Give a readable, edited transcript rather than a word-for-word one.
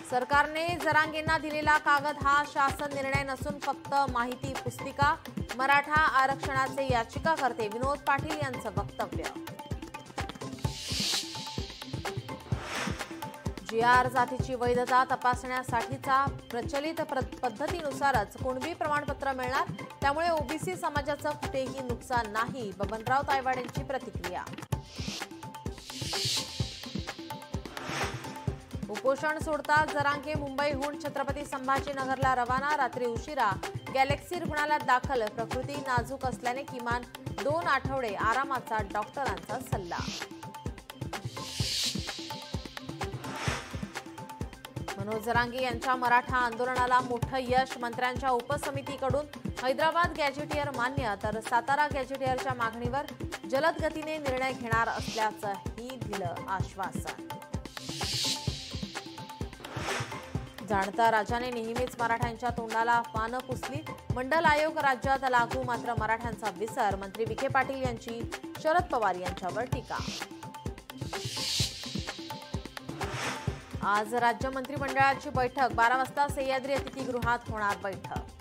सरकारने जरांगेंना दिलेला कागद हा शासन निर्णय नसून फक्त माहिती पुस्तिका. मराठा आरक्षणाचे याचिकाकर्ते विनोद पाटील यांचं वक्तव्य. जी.आर. जातीची वैधता तपासण्यासाठीचा प्रचलित पद्धतीनुसारच कुणबी प्रमाणपत्र मिळणार, त्यामुळे ओबीसी समाजाचं कुठेही नुकसान नाही. बबनराव तायवाड यांची प्रतिक्रिया. उपोषण सोडता जरांगे मुंबईहून छत्रपती संभाजीनगरला रवाना. रात्री उशिरा गॅलेक्सी रुग्णालयात दाखल. प्रकृती नाजूक असल्याने किमान 2 आठवडे आरामाचा डॉक्टरांचा सल्ला. मनोज जरांगे यांच्या मराठा आंदोलनाला मोठं यश. मंत्र्यांच्या उपसमितीकडून हैदराबाद गॅजेटियर मान्य, तर सातारा गॅजेटियरच्या मागणीवर जलद गतीने निर्णय घेणार असल्याचंही दिलं आश्वासन. जाणता राजाने नेहमीच मराठ्यांच्या तोंडाला पानं पुसली. मंडल आयोग राज्यात लागू, मात्र मराठ्यांचा विसर. मंत्री विखे पाटील यांची शरद पवार यांच्यावर टीका. आज राज्य मंत्रिमंडळाची बैठक. 12 वाजता सह्याद्री अतिथीगृहात होणार बैठक.